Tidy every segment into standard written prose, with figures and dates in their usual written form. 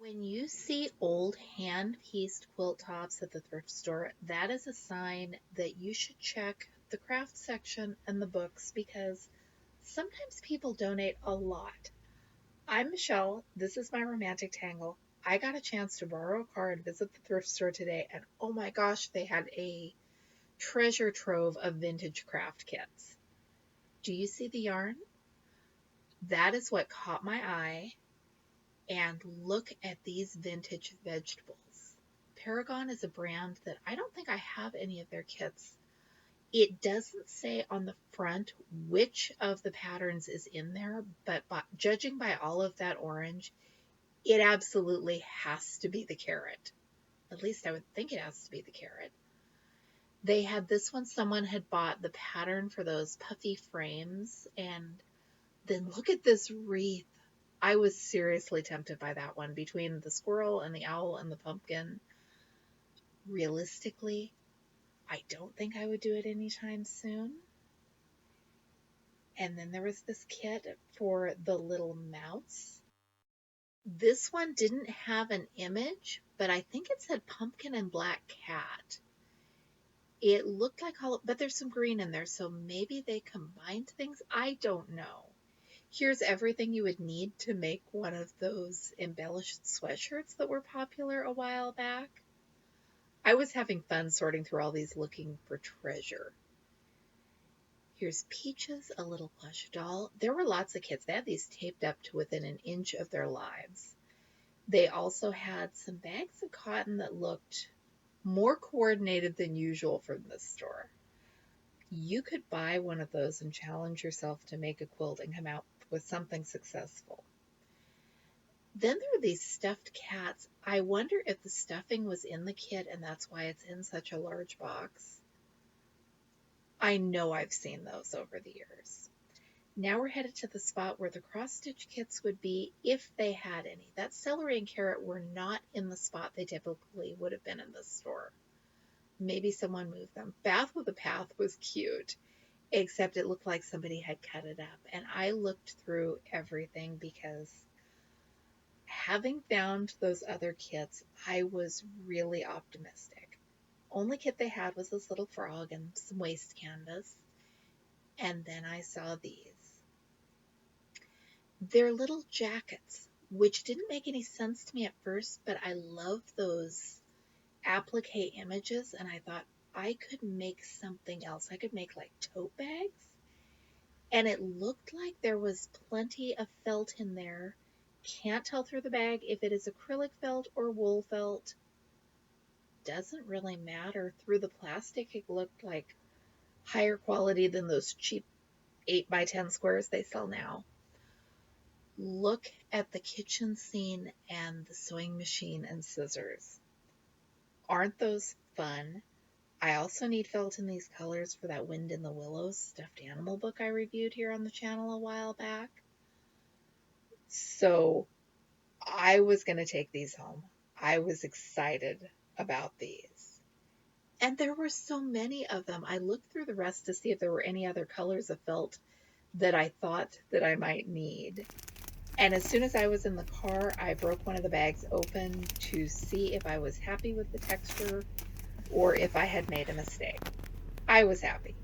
When you see old hand-pieced quilt tops at the thrift store, that is a sign that you should check the craft section and the books because sometimes people donate a lot. I'm Michelle. This is my romantic tangle. I got a chance to borrow a car and visit the thrift store today, and oh my gosh, they had a treasure trove of vintage craft kits. Do you see the yarn? That is what caught my eye. And look at these vintage vegetables. Paragon is a brand that I don't think I have any of their kits. It doesn't say on the front which of the patterns is in there, but judging by all of that orange, it absolutely has to be the carrot. At least I would think it has to be the carrot. They had this one, someone had bought the pattern for those puffy frames, and then look at this wreath. I was seriously tempted by that one between the squirrel and the owl and the pumpkin. Realistically, I don't think I would do it anytime soon. And then there was this kit for the little mouse. This one didn't have an image, but I think it said pumpkin and black cat. It looked like hollow, but there's some green in there, so maybe they combined things. I don't know. Here's everything you would need to make one of those embellished sweatshirts that were popular a while back. I was having fun sorting through all these looking for treasure. Here's Peaches, a little plush doll. There were lots of kits. They had these taped up to within an inch of their lives. They also had some bags of cotton that looked more coordinated than usual from this store. You could buy one of those and challenge yourself to make a quilt and come out with something successful. Then there are these stuffed cats. I wonder if the stuffing was in the kit and that's why it's in such a large box. I know I've seen those over the years. Now we're headed to the spot where the cross-stitch kits would be if they had any. That celery and carrot were not in the spot they typically would have been in this store. Maybe someone moved them. Bath with a Path was cute, except it looked like somebody had cut it up. And I looked through everything because having found those other kits, I was really optimistic. Only kit they had was this little frog and some waist canvas. And then I saw these. They're little jackets, which didn't make any sense to me at first, but I love those applique images, and I thought I could make something else. I could make like tote bags, and it looked like there was plenty of felt in there. Can't tell through the bag if it is acrylic felt or wool felt. Doesn't really matter. Through the plastic, it looked like higher quality than those cheap 8x10 squares they sell now. Look at the kitchen scene and the sewing machine and scissors. Aren't those fun? I also need felt in these colors for that Wind in the Willows stuffed animal book I reviewed here on the channel a while back. So I was going to take these home. I was excited about these. And there were so many of them. I looked through the rest to see if there were any other colors of felt that I thought that I might need. And as soon as I was in the car, I broke one of the bags open to see if I was happy with the texture or if I had made a mistake. I was happy.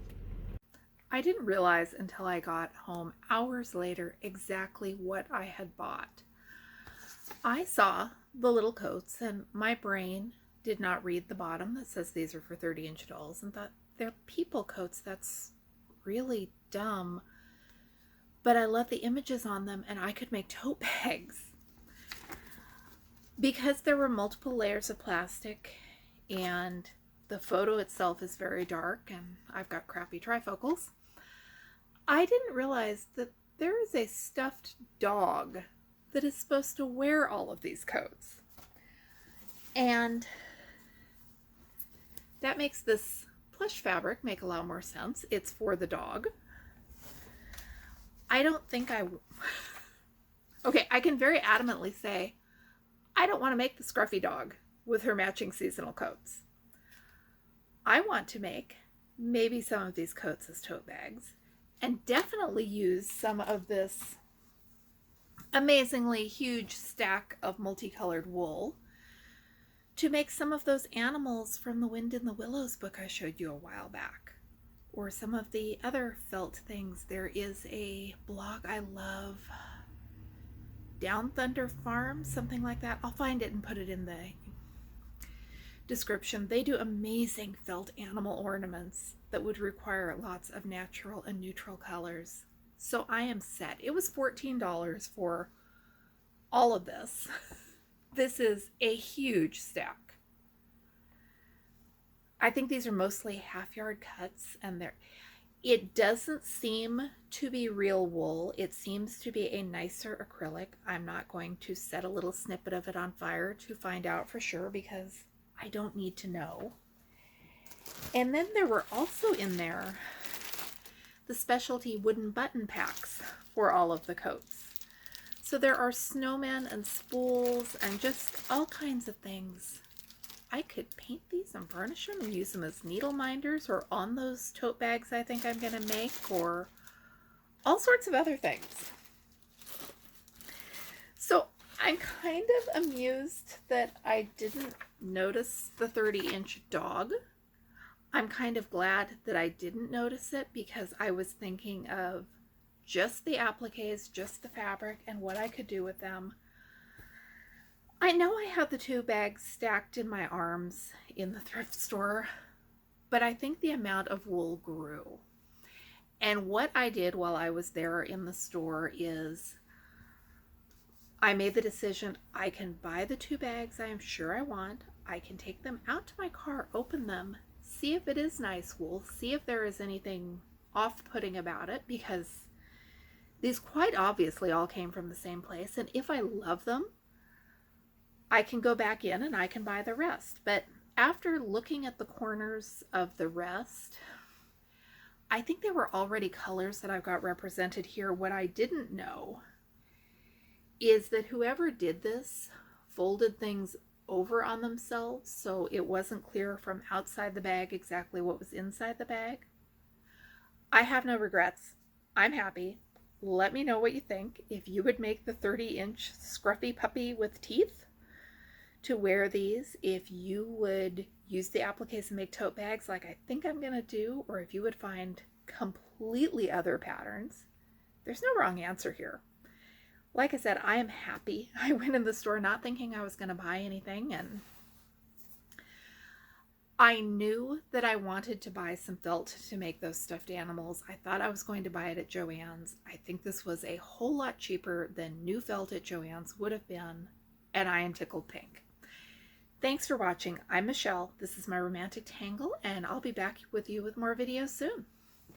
I didn't realize until I got home hours later exactly what I had bought. I saw the little coats and my brain did not read the bottom that says these are for 30-inch dolls and thought they're people coats. That's really dumb. But I love the images on them and I could make tote bags. Because there were multiple layers of plastic and the photo itself is very dark and I've got crappy trifocals, I didn't realize that there is a stuffed dog that is supposed to wear all of these coats. And that makes this plush fabric make a lot more sense. It's for the dog. I don't think okay, I can very adamantly say, I don't want to make the scruffy dog with her matching seasonal coats. I want to make maybe some of these coats as tote bags and definitely use some of this amazingly huge stack of multicolored wool to make some of those animals from the Wind in the Willows book I showed you a while back, or some of the other felt things. There is a blog I love, Down Thunder Farm, something like that. I'll find it and put it in the description. They do amazing felt animal ornaments that would require lots of natural and neutral colors. So I am set. It was $14 for all of this. This is a huge stack. I think these are mostly half-yard cuts, and it doesn't seem to be real wool. It seems to be a nicer acrylic. I'm not going to set a little snippet of it on fire to find out for sure because I don't need to know. And then there were also in there the specialty wooden button packs for all of the coats. So there are snowmen and spools and just all kinds of things. I could paint these and burnish them and use them as needle minders or on those tote bags I think I'm going to make, or all sorts of other things. So I'm kind of amused that I didn't notice the 30-inch dog. I'm kind of glad that I didn't notice it because I was thinking of just the appliques, just the fabric, and what I could do with them. I know I had the 2 bags stacked in my arms in the thrift store, but I think the amount of wool grew. And what I did while I was there in the store is I made the decision I can buy the 2 bags I am sure I want. I can take them out to my car, open them, see if it is nice wool, see if there is anything off-putting about it, because these quite obviously all came from the same place. And if I love them, I can go back in and I can buy the rest. But after looking at the corners of the rest, I think there were already colors that I've got represented here. What I didn't know is that whoever did this folded things over on themselves, so it wasn't clear from outside the bag exactly what was inside the bag. I have no regrets. I'm happy. Let me know what you think. If you would make the 30-inch scruffy puppy with teeth to wear these, if you would use the appliques and make tote bags like I think I'm going to do, or if you would find completely other patterns. There's no wrong answer here. Like I said, I am happy. I went in the store not thinking I was going to buy anything, and I knew that I wanted to buy some felt to make those stuffed animals. I thought I was going to buy it at Joann's. I think this was a whole lot cheaper than new felt at Joann's would have been, and I am tickled pink. Thanks for watching. I'm Michelle. This is my romantic tangle, and I'll be back with you with more videos soon.